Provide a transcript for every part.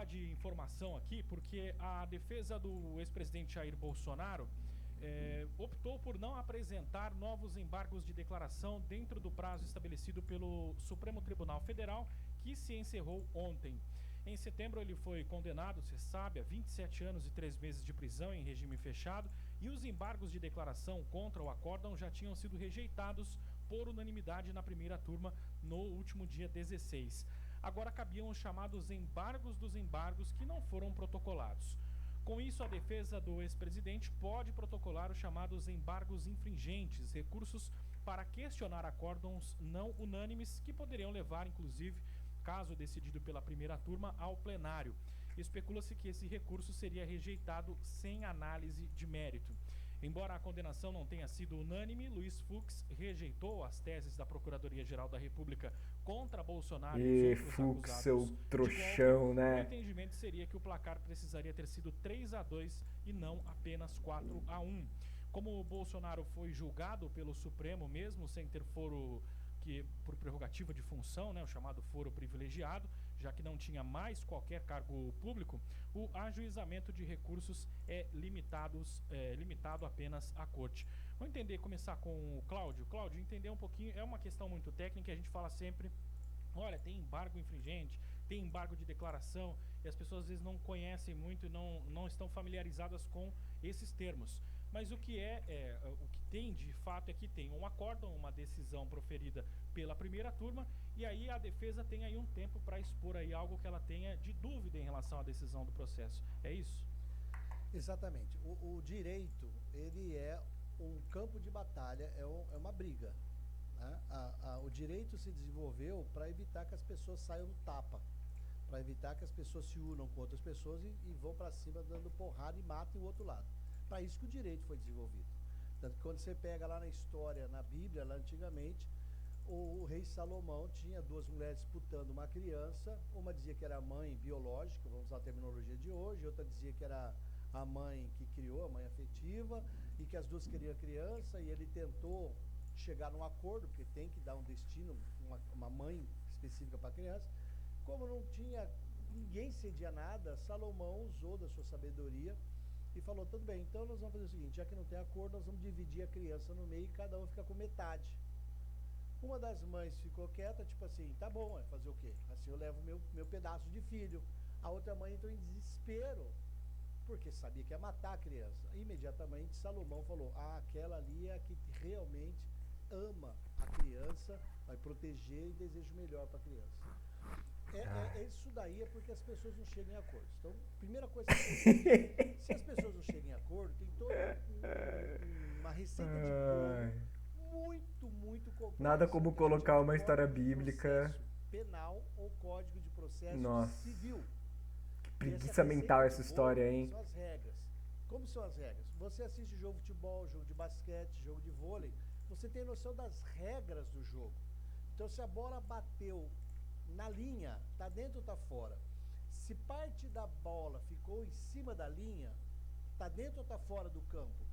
falar de informação aqui, porque a defesa do ex-presidente Jair Bolsonaro optou por não apresentar novos embargos de declaração dentro do prazo estabelecido pelo Supremo Tribunal Federal, que se encerrou ontem. Em setembro, ele foi condenado, você sabe, a 27 anos e 3 meses de prisão em regime fechado, e os embargos de declaração contra o acórdão já tinham sido rejeitados por unanimidade na primeira turma no último dia 16. Agora cabiam os chamados embargos dos embargos, que não foram protocolados. Com isso, a defesa do ex-presidente pode protocolar os chamados embargos infringentes, recursos para questionar acórdãos não unânimes que poderiam levar, inclusive, caso decidido pela primeira turma, ao plenário. Especula-se que esse recurso seria rejeitado sem análise de mérito. Embora a condenação não tenha sido unânime, Luiz Fux rejeitou as teses da Procuradoria-Geral da República contra Bolsonaro e os outros Fux, acusados seu de trouxão, golpe. né? O entendimento seria que o placar precisaria ter sido 3-2 e não apenas 4-1. Como o Bolsonaro foi julgado pelo Supremo mesmo sem ter foro por prerrogativa de função, né, o chamado foro privilegiado, já que não tinha mais qualquer cargo público, o ajuizamento de recursos é limitado apenas à corte. Vamos começar com o Cláudio. Cláudio, entender um pouquinho, é uma questão muito técnica, a gente fala sempre, olha, tem embargo infringente, tem embargo de declaração, e as pessoas às vezes não conhecem muito e não estão familiarizadas com esses termos. Mas o que o que tem de fato é que tem um acórdão, uma decisão proferida pela primeira turma, e aí a defesa tem aí um tempo para expor aí algo que ela tenha de dúvida em relação à decisão do processo. É isso? Exatamente. O direito, ele é um campo de batalha, é uma briga. Né? O direito se desenvolveu para evitar que as pessoas saiam no tapa, para evitar que as pessoas se unam com outras pessoas e vão para cima dando porrada e matem o outro lado. Para isso que o direito foi desenvolvido. Tanto que quando você pega lá na história, na Bíblia, lá antigamente, o rei Salomão tinha duas mulheres disputando uma criança, uma dizia que era a mãe biológica, vamos usar a terminologia de hoje, outra dizia que era a mãe que criou, a mãe afetiva, e que as duas queriam a criança, e ele tentou chegar num acordo, porque tem que dar um destino, uma mãe específica para a criança. Como não tinha, ninguém cedia nada, Salomão usou da sua sabedoria e falou, tudo bem, então nós vamos fazer o seguinte, já que não tem acordo, nós vamos dividir a criança no meio e cada um fica com metade. Uma das mães ficou quieta, tipo assim, tá bom, fazer o quê? Assim eu levo meu pedaço de filho. A outra mãe entrou em desespero, porque sabia que ia matar a criança. Imediatamente Salomão falou, aquela ali é a que realmente ama a criança, vai proteger e deseja o melhor para a criança. Isso daí é porque as pessoas não chegam em acordo. Então, primeira coisa que se as pessoas não chegam em acordo, tem toda uma receita de bolo muito complexa. Nada como colocar uma história bíblica. Penal ou Código de Processo Civil. Que preguiça mental essa história, hein? São as regras. Como são as regras? Você assiste jogo de futebol, jogo de basquete, jogo de vôlei, você tem noção das regras do jogo. Então, se a bola bateu na linha, tá dentro ou tá fora? Se parte da bola ficou em cima da linha, tá dentro ou tá fora do campo?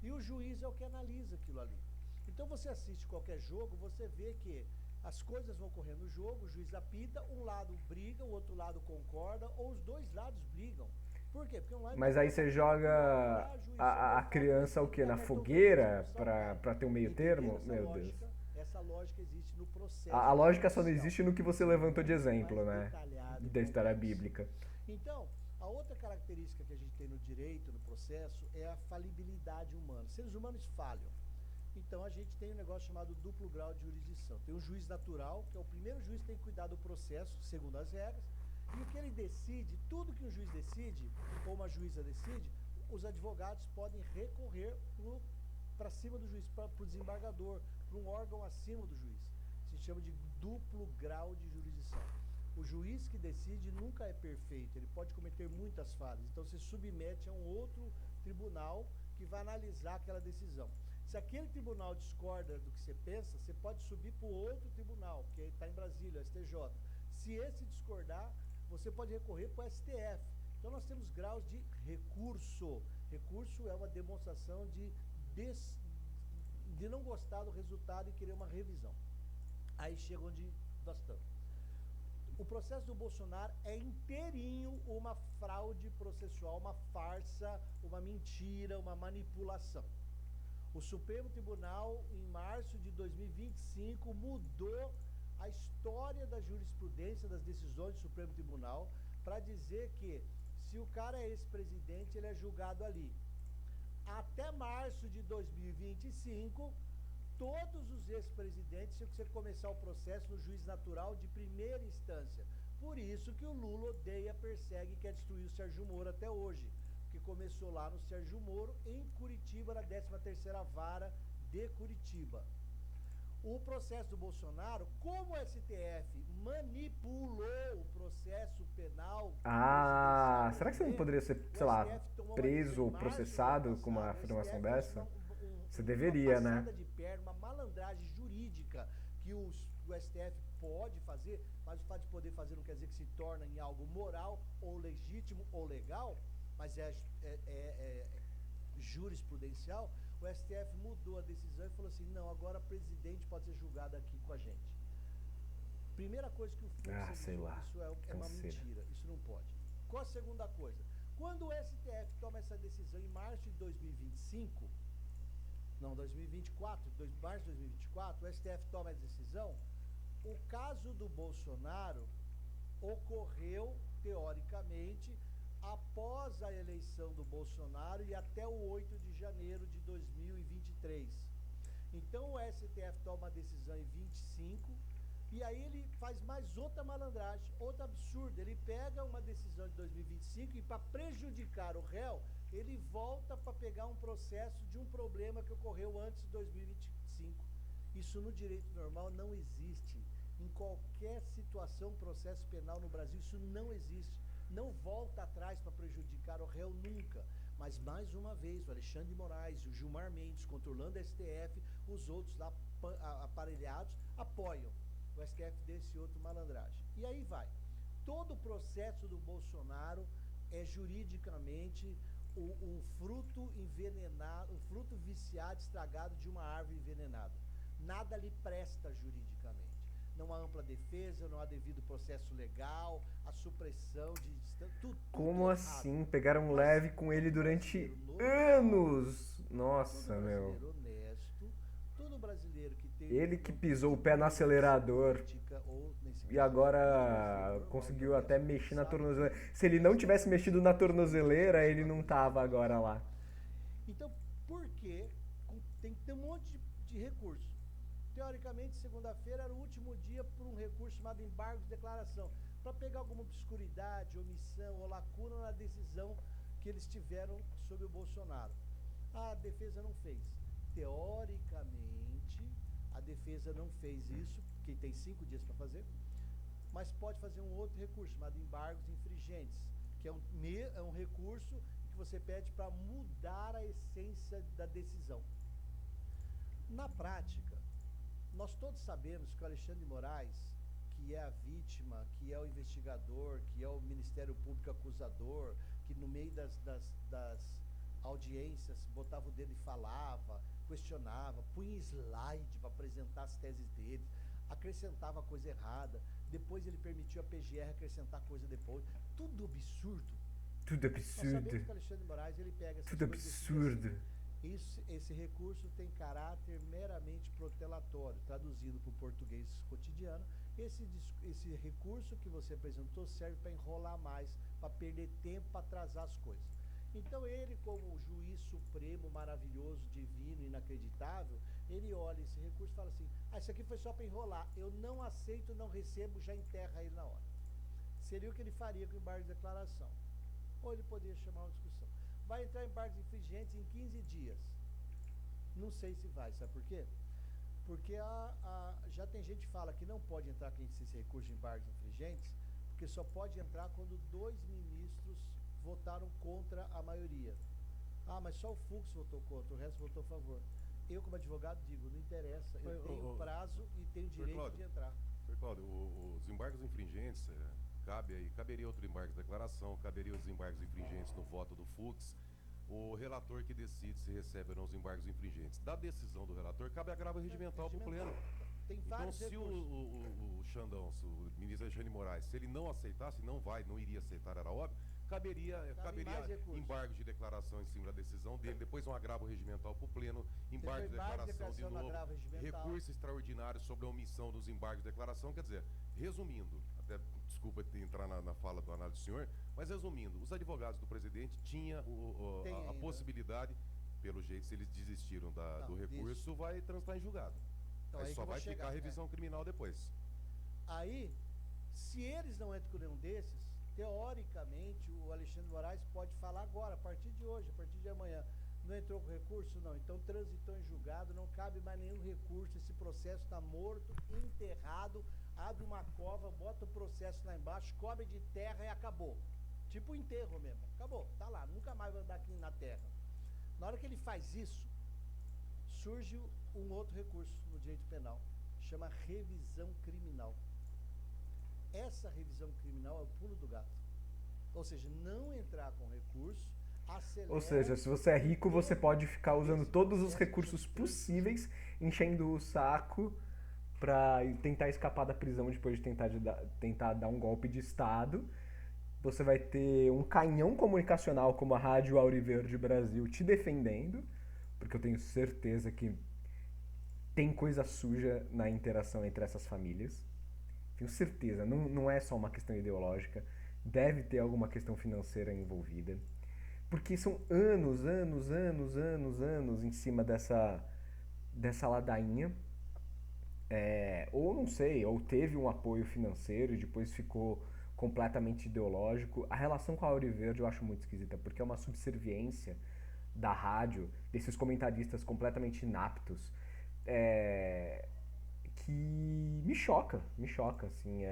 E o juiz é o que analisa aquilo ali. Então você assiste qualquer jogo, você vê que as coisas vão correndo no jogo, o juiz apita, um lado briga, o outro lado concorda, ou os dois lados brigam. Por quê? Porque um lado Mas aí você joga a criança o quê? Na fogueira pra ter um meio termo? Meu Deus. Essa lógica existe no processo. A lógica só não existe no que você levantou de exemplo, né? Da história bíblica. Então, a outra característica que a gente tem no direito, no processo, é a falibilidade humana. Seres humanos falham. Então a gente tem um negócio chamado duplo grau de jurisdição. Tem um juiz natural, que é o primeiro juiz que tem que cuidar do processo, segundo as regras, e o que ele decide, tudo que um juiz decide, ou uma juíza decide, os advogados podem recorrer para cima do juiz, para o desembargador, para um órgão acima do juiz. Se chama de duplo grau de jurisdição. O juiz que decide nunca é perfeito, ele pode cometer muitas falhas, então se submete a um outro tribunal que vai analisar aquela decisão. Se aquele tribunal discorda do que você pensa, você pode subir para o outro tribunal, que está em Brasília, o STJ. Se esse discordar, você pode recorrer para o STF. Então nós temos graus de recurso. Recurso é uma demonstração de não gostar do resultado e querer uma revisão. Aí chega onde nós estamos. O processo do Bolsonaro é inteirinho uma fraude processual, uma farsa, uma mentira, uma manipulação. O Supremo Tribunal, em março de 2025, mudou a história da jurisprudência das decisões do Supremo Tribunal para dizer que, se o cara é ex-presidente, ele é julgado ali. Até março de 2025, todos os ex-presidentes tinham que ser começar o processo no juiz natural de primeira instância. Por isso que o Lula odeia, persegue e quer destruir o Sérgio Moro até hoje. Que começou lá no Sérgio Moro, em Curitiba, na 13ª Vara de Curitiba. O processo do Bolsonaro, como o STF manipulou o processo penal... Será que você não poderia ser, sei lá, preso ou processado com uma afirmação dessa? Você deveria, né? Uma passada de perna, uma malandragem jurídica que o STF pode fazer, mas o fato de poder fazer não quer dizer que se torna em algo moral ou legítimo ou legal, mas é jurisprudencial. O STF mudou a decisão e falou assim, não, agora o presidente pode ser julgado aqui com a gente. Primeira coisa que o Fux sei lá, isso é uma mentira, isso não pode. Qual a segunda coisa? Quando o STF toma essa decisão em março de 2025, março de 2024, o STF toma a decisão, o caso do Bolsonaro ocorreu, teoricamente, após a eleição do Bolsonaro e até o 8 de janeiro de 2023. Então o STF toma a decisão em 25 e aí ele faz mais outra malandragem, outro absurdo. Ele pega uma decisão de 2025 e, para prejudicar o réu, ele volta para pegar um processo de um problema que ocorreu antes de 2025. Isso no direito normal não existe. Em qualquer situação, processo penal no Brasil, isso não existe. Não volta atrás para prejudicar o réu nunca. Mas, mais uma vez, o Alexandre de Moraes, o Gilmar Mendes, controlando a STF, os outros lá aparelhados, apoiam o STF desse outro malandragem. E aí vai. Todo o processo do Bolsonaro é juridicamente um fruto envenenado, um fruto viciado, estragado de uma árvore envenenada. Nada lhe presta juridicamente. Não há ampla defesa, não há devido processo legal, a supressão de... Tudo Como errado. assim? Pegaram leve com ele durante anos! Nossa, meu. Honesto, todo brasileiro que tem... Ele que pisou o pé no acelerador e agora conseguiu até mexer na tornozeleira. Se ele não tivesse mexido na tornozeleira, ele não tava agora lá. Então, por que tem que ter um monte de recurso? Teoricamente, segunda-feira era o último dia por um recurso chamado embargo de declaração, para pegar alguma obscuridade, omissão ou lacuna na decisão que eles tiveram sobre o Bolsonaro. A defesa não fez. Teoricamente, a defesa não fez isso, porque tem 5 dias para fazer, mas pode fazer um outro recurso, chamado embargos infringentes, que é um recurso que você pede para mudar a essência da decisão. Na prática, nós todos sabemos que o Alexandre de Moraes, que é a vítima, que é o investigador, que é o Ministério Público acusador, que no meio das audiências botava o dedo e falava, questionava, punha slide para apresentar as teses dele, acrescentava coisa errada, depois ele permitiu a PGR acrescentar coisa depois. Tudo absurdo. Tudo Nós absurdo. sabemos que o Alexandre de Moraes, ele pega essas Tudo coisas e absurdo. diz assim, esse recurso tem caráter meramente protelatório, traduzido para o português cotidiano. Esse recurso que você apresentou serve para enrolar mais, para perder tempo, para atrasar as coisas. Então ele, como juiz supremo, maravilhoso, divino, inacreditável, ele olha esse recurso e fala assim, isso aqui foi só para enrolar, eu não aceito, não recebo, já enterra ele na hora. Seria o que ele faria com o embargo de declaração. Ou ele poderia chamar uma discussão. Vai entrar embargos infringentes em 15 dias. Não sei se vai, sabe por quê? Porque já tem gente que fala que não pode entrar com esse recurso de embargos infringentes, porque só pode entrar quando 2 ministros votaram contra a maioria. Mas só o Fux votou contra, o resto votou a favor. Eu, como advogado, digo, não interessa, eu tenho prazo e tenho direito de entrar. Cláudio, os embargos infringentes, caberia outro embargo de declaração, caberia os embargos infringentes no voto do Fux. O relator que decide se recebe ou não os embargos infringentes. Da decisão do relator, cabe agravo regimental para o pleno. Tem Então, vários se recursos. o Xandão, se o ministro Alexandre de Moraes, se ele não aceitasse, não iria aceitar, era óbvio, caberia mais recursos. embargo de declaração em cima da decisão dele, depois um agravo regimental para o pleno, embargo de declaração de no novo, agravo regimental. recurso extraordinário sobre a omissão dos embargos de declaração. Quer dizer, resumindo, até desculpa entrar na fala do análise do senhor, mas resumindo, os advogados do presidente tinham a possibilidade, pelo jeito, se eles desistiram do recurso, vai transitar em julgado. Então, aí só vai ficar a revisão criminal depois. Aí, se eles não entram com nenhum desses, teoricamente o Alexandre de Moraes pode falar agora, a partir de hoje, a partir de amanhã. Não entrou com recurso? Não. Então transitou em julgado, não cabe mais nenhum recurso, esse processo está morto, enterrado, abre uma cova, bota o processo lá embaixo, cobre de terra e acabou. Tipo um enterro mesmo. Acabou, tá lá, nunca mais vai andar aqui na terra. Na hora que ele faz isso, surge um outro recurso no direito penal, chama revisão criminal. Essa revisão criminal é o pulo do gato. Ou seja, não entrar com recurso, acelera... Ou seja, se você é rico, você pode ficar usando todos os recursos possíveis, enchendo o saco para tentar escapar da prisão depois de tentar dar um golpe de Estado. Você vai ter um canhão comunicacional como a Rádio Auriverde Brasil te defendendo, porque eu tenho certeza que tem coisa suja na interação entre essas famílias. Tenho certeza, não é só uma questão ideológica, deve ter alguma questão financeira envolvida. Porque são anos em cima dessa ladainha. Ou não sei, ou teve um apoio financeiro e depois ficou completamente ideológico. A relação com a Auriverde eu acho muito esquisita, porque é uma subserviência da rádio, desses comentaristas completamente inaptos, que me choca, assim,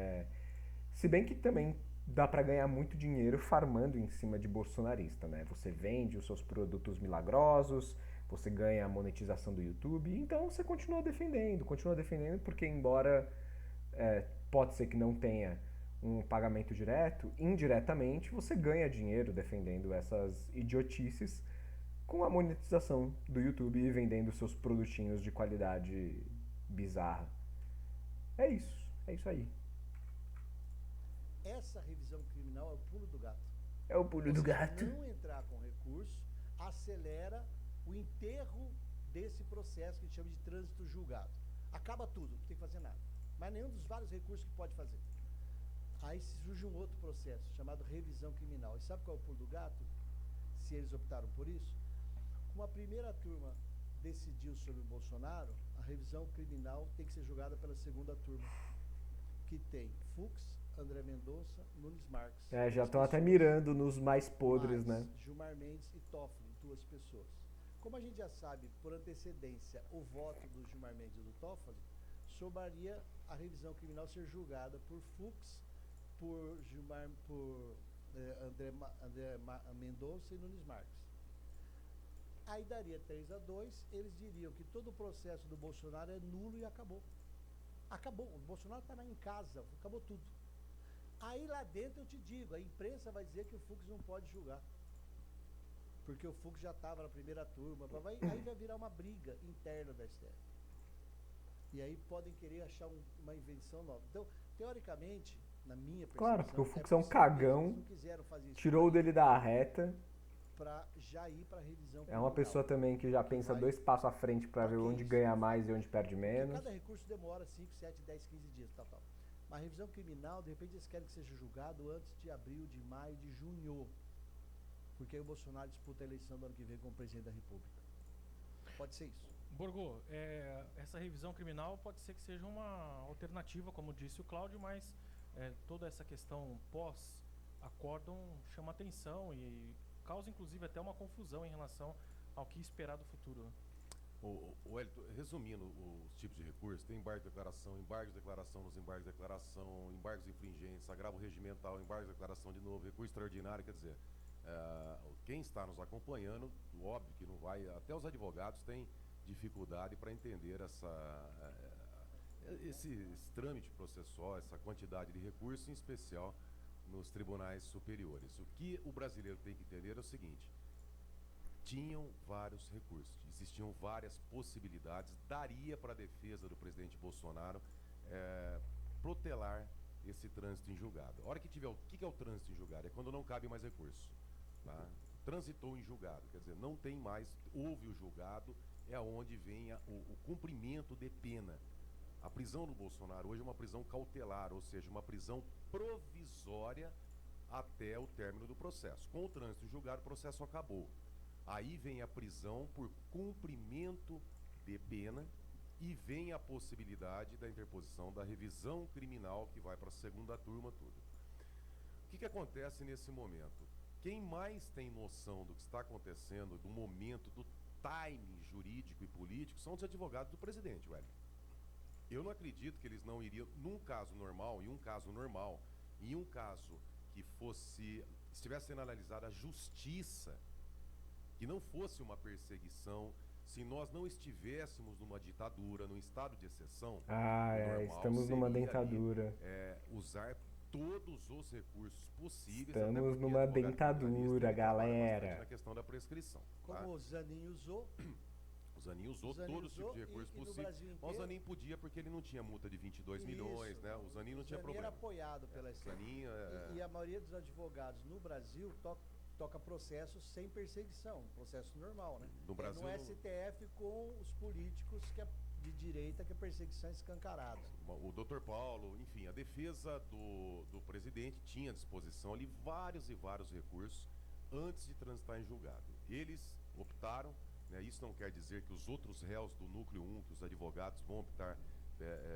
se bem que também dá pra ganhar muito dinheiro farmando em cima de bolsonarista, né? Você vende os seus produtos milagrosos, você ganha a monetização do YouTube, então você continua defendendo, porque embora pode ser que não tenha um pagamento direto, indiretamente você ganha dinheiro defendendo essas idiotices com a monetização do YouTube e vendendo seus produtinhos de qualidade bizarra. É isso aí. Essa revisão criminal é o pulo do gato. É o pulo do gato. Não entrar com recurso acelera o enterro desse processo que a gente chama de trânsito julgado. Acaba tudo, não tem que fazer nada. Mas nenhum dos vários recursos que pode fazer. Aí surge um outro processo, chamado revisão criminal. E sabe qual é o pulo do gato? Se eles optaram por isso? Como a primeira turma decidiu sobre o Bolsonaro, a revisão criminal tem que ser julgada pela segunda turma, que tem Fux, André Mendonça, Nunes Marques. Já estão até mirando nos mais podres, né? Gilmar Mendes e Toffoli, 2 pessoas. Como a gente já sabe, por antecedência, o voto do Gilmar Mendes e do Toffoli, sobraria a revisão criminal ser julgada por Fux, por André Mendonça e Nunes Marques. Aí daria 3-2, eles diriam que todo o processo do Bolsonaro é nulo e acabou. Acabou, o Bolsonaro está lá em casa, acabou tudo. Aí lá dentro eu te digo, a imprensa vai dizer que o Fux não pode julgar. Porque o Fux já estava na primeira turma, aí vai virar uma briga interna da STF. E aí podem querer achar uma invenção nova. Então, teoricamente, na minha percepção... Claro, porque o Fux é um cagão, tirou o dele da reta. Para já ir para a revisão criminal. É uma pessoa também que já pensa 2 passos à frente para ver onde ganha mais e onde perde menos. Cada recurso demora 5, 7, 10, 15 dias, tal. Mas a revisão criminal, de repente, eles querem que seja julgado antes de abril, de maio, de junho. Porque aí o Bolsonaro disputa a eleição do ano que vem como presidente da República. Pode ser isso. Borgo, essa revisão criminal pode ser que seja uma alternativa, como disse o Cláudio, mas toda essa questão pós-acórdão chama atenção e causa inclusive até uma confusão em relação ao que esperar do futuro. O Hélito, resumindo os tipos de recursos, tem embargo de declaração, embargo de declaração nos embargos de declaração, embargos infringentes, agravo regimental, embargo de declaração de novo, recurso extraordinário, quer dizer, quem está nos acompanhando, óbvio que não vai, até os advogados têm dificuldade para entender esse trâmite processual, essa quantidade de recursos, em especial nos tribunais superiores. O que o brasileiro tem que entender é o seguinte: tinham vários recursos, existiam várias possibilidades, daria para a defesa do presidente Bolsonaro protelar esse trânsito em julgado. A hora que tiver, o que é o trânsito em julgado? É quando não cabe mais recurso. Tá? Transitou em julgado, quer dizer, não tem mais, houve o julgado, é onde vem o cumprimento de pena. A prisão do Bolsonaro hoje é uma prisão cautelar, ou seja, uma prisão provisória até o término do processo. Com o trânsito em julgado, o processo acabou. Aí vem a prisão por cumprimento de pena e vem a possibilidade da interposição da revisão criminal, que vai para a segunda turma, tudo. O que acontece nesse momento? Quem mais tem noção do que está acontecendo, do momento, do timing jurídico e político, são os advogados do presidente, velho. Eu não acredito que eles não iriam, num caso normal, em um caso que estivesse sendo analisada a justiça, que não fosse uma perseguição, se nós não estivéssemos numa ditadura, num estado de exceção, normal, estamos numa dentadura. Usar todos os recursos possíveis. Estamos numa dentadura, galera. Na questão da prescrição. Como tá? o Zanin usou. O Zanin usou todo tipo de recurso possível. Mas o Zanin podia porque ele não tinha multa de 22 milhões, né? O Zanin não tinha problema. Era apoiado pela STF. E a maioria dos advogados no Brasil toca processo sem perseguição, processo normal, né? No Brasil, no STF com os políticos de direita, que a perseguição é escancarada. O Dr. Paulo, enfim, a defesa do presidente tinha à disposição ali vários e vários recursos antes de transitar em julgado. Eles optaram, né, isso não quer dizer que os outros réus do núcleo 1, que os advogados vão optar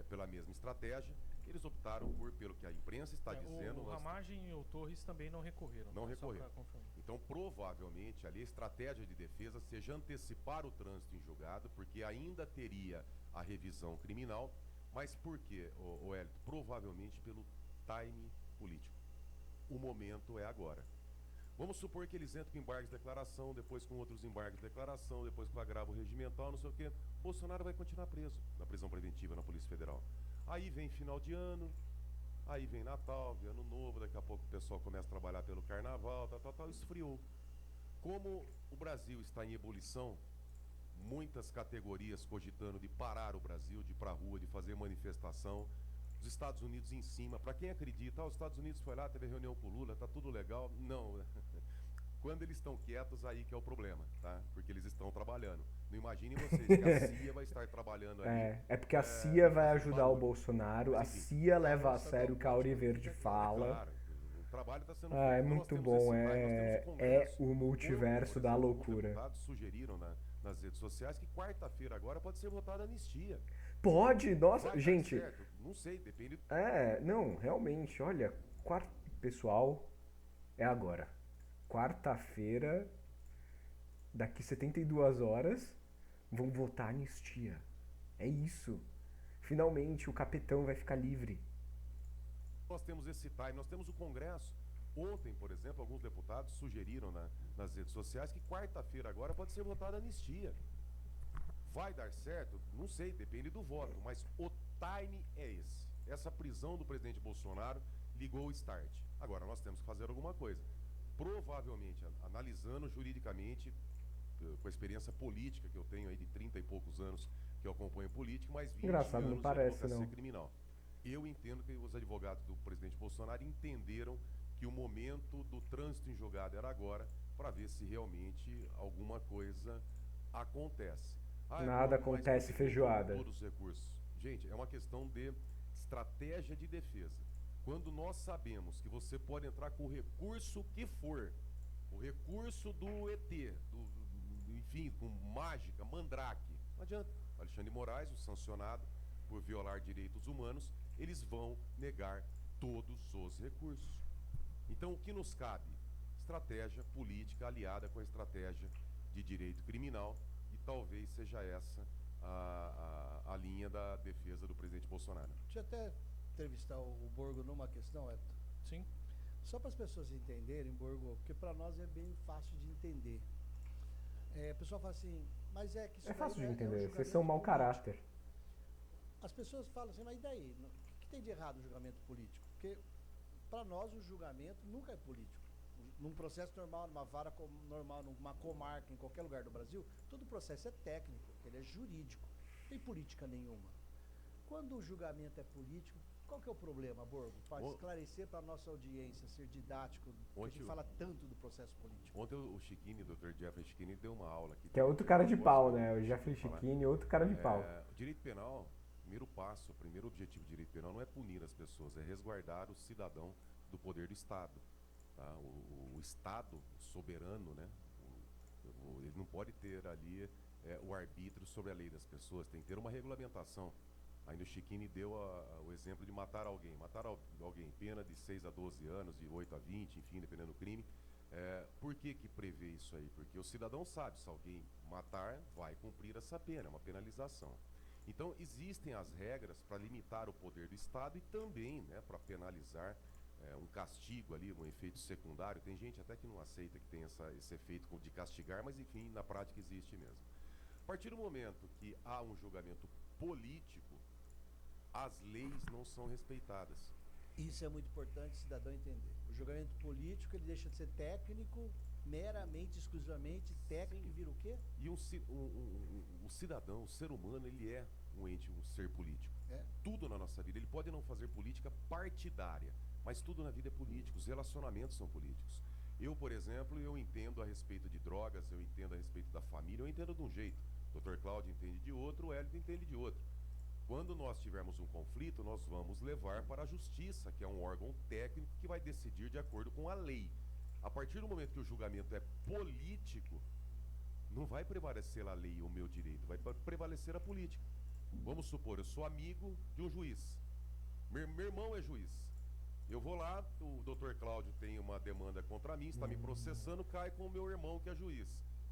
pela mesma estratégia. Eles optaram pelo que a imprensa está dizendo. O Ramagem e o Torres também não recorreram. Não recorreram. Então, provavelmente, ali a estratégia de defesa seja antecipar o trânsito em julgado, porque ainda teria a revisão criminal. Mas por quê, Hélito? Provavelmente pelo time político. O momento é agora. Vamos supor que eles entram com embargos de declaração, depois com outros embargos de declaração, depois com agravo regimental, não sei o quê. Bolsonaro vai continuar preso na prisão preventiva na Polícia Federal. Aí vem final de ano, aí vem Natal, vem Ano Novo, daqui a pouco o pessoal começa a trabalhar pelo Carnaval, esfriou. Como o Brasil está em ebulição, muitas categorias cogitando de parar o Brasil, de ir para a rua, de fazer manifestação, os Estados Unidos em cima. Para quem acredita, os Estados Unidos foi lá, teve reunião com o Lula, tá tudo legal. Não, quando eles estão quietos, aí que é o problema, tá? Porque eles estão trabalhando. Não imaginem vocês que a CIA vai estar trabalhando ali. É porque a CIA vai ajudar o Bolsonaro, a CIA leva a sério o que a Auriverde fala. Claro, o trabalho está sendo É muito bom, é o multiverso da loucura. Os deputados sugeriram nas redes sociais que quarta-feira agora pode ser votada a anistia. Pode, nossa, Vai dar gente. certo? Não sei, depende. Não, realmente, olha, pessoal, é agora. Quarta-feira, daqui 72 horas, vão votar anistia. É isso. Finalmente o capitão vai ficar livre. Nós temos esse time, nós temos o Congresso. Ontem, por exemplo, alguns deputados sugeriram nas redes sociais que quarta-feira agora pode ser votada a anistia. Vai dar certo? Não sei, depende do voto, mas o time é esse. Essa prisão do presidente Bolsonaro ligou o start. Agora nós temos que fazer alguma coisa. Provavelmente, analisando juridicamente, com a experiência política que eu tenho aí de 30 e poucos anos que eu acompanho política, mas 20 Engraçado, anos não parece, de advocacia não. criminal. Eu entendo que os advogados do presidente Bolsonaro entenderam que o momento do trânsito em julgado era agora, para ver se realmente alguma coisa acontece. Nada acontece feijoada. Todos os recursos. Gente, é uma questão de estratégia de defesa. Quando nós sabemos que você pode entrar com o recurso que for, o recurso do ET, enfim, com mágica, mandrake, não adianta. Alexandre de Moraes, o sancionado por violar direitos humanos, eles vão negar todos os recursos. Então, o que nos cabe? Estratégia política aliada com a estratégia de direito criminal, e talvez seja essa a linha da defesa do presidente Bolsonaro. Deixa eu até entrevistar o Borgo numa questão, Hélito. Sim. Só para as pessoas entenderem, Borgo, porque para nós é bem fácil de entender. O pessoal fala assim, mas é que isso É fácil de daí entender, um vocês são mau julgamento caráter. político. As pessoas falam assim, mas e daí? O que tem de errado no julgamento político? Porque para nós o julgamento nunca é político. Num processo normal, numa vara normal, numa comarca, em qualquer lugar do Brasil, todo processo é técnico, ele é jurídico, não tem política nenhuma. Quando o julgamento é político, qual que é o problema, Borgo? Para esclarecer para a nossa audiência, ser didático, porque a gente fala tanto do processo político. Ontem o Chiquini, o Dr. Jeffrey Chiquini, deu uma aula aqui. Que é outro cara de pau, né? O Jeffrey Chiquini, outro cara de pau. O direito penal, o primeiro objetivo do direito penal não é punir as pessoas, é resguardar o cidadão do poder do Estado. Tá? O Estado, o soberano, né? Ele não pode ter ali o arbítrio sobre a lei das pessoas, tem que ter uma regulamentação. Ainda o Chiquini deu o exemplo de matar alguém. Matar alguém, pena de 6 a 12 anos, de 8 a 20, enfim, dependendo do crime. Por que prevê isso aí? Porque o cidadão sabe, se alguém matar, vai cumprir essa pena, é uma penalização. Então, existem as regras para limitar o poder do Estado e também, né, para penalizar um castigo ali, um efeito secundário. Tem gente até que não aceita que tem esse efeito de castigar, mas enfim, na prática existe mesmo. A partir do momento que há um julgamento político, as leis não são respeitadas. Isso é muito importante o cidadão entender. O julgamento político, ele deixa de ser técnico, meramente, exclusivamente técnico. Sim. E vira o quê? E o cidadão, o ser humano, ele é um ser político. Tudo na nossa vida. Ele pode não fazer política partidária, mas tudo na vida é político. Os relacionamentos são políticos. Eu, por exemplo, eu entendo a respeito de drogas, eu entendo a respeito da família, eu entendo de um jeito. O Dr. Cláudio entende de outro, o Hélio entende de outro. Quando nós tivermos um conflito, nós vamos levar para a justiça, que é um órgão técnico que vai decidir de acordo com a lei. A partir do momento que o julgamento é político, não vai prevalecer a lei e o meu direito, vai prevalecer a política. Vamos supor, eu sou amigo de um juiz. Meu irmão é juiz. Eu vou lá, o Dr. Cláudio tem uma demanda contra mim, está me processando, cai com o meu irmão que é juiz.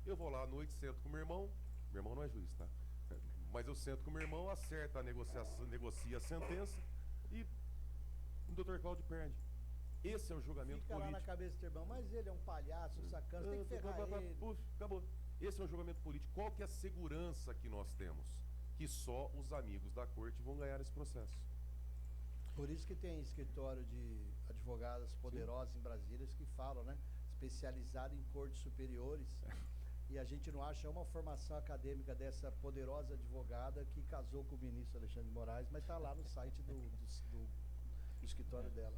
Eu vou lá à noite, sento com o meu irmão não é juiz, tá? Mas eu sento com o meu irmão, acerta a negociação, negocia a sentença e o Dr. Cláudio perde. Esse é o julgamento Fica político. lá na cabeça do teu irmão, mas ele é um palhaço, sacana, tem que ferrar ele. Puf, acabou. Esse é o julgamento político. Qual que é a segurança que nós temos? Que só os amigos da corte vão ganhar esse processo. Por isso que tem escritório de advogadas poderosas em Brasília que falam, né? Especializado em cortes superiores. E a gente não acha uma formação acadêmica dessa poderosa advogada que casou com o ministro Alexandre de Moraes, mas está lá no site do escritório dela.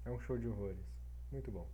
É um show de horrores. Muito bom.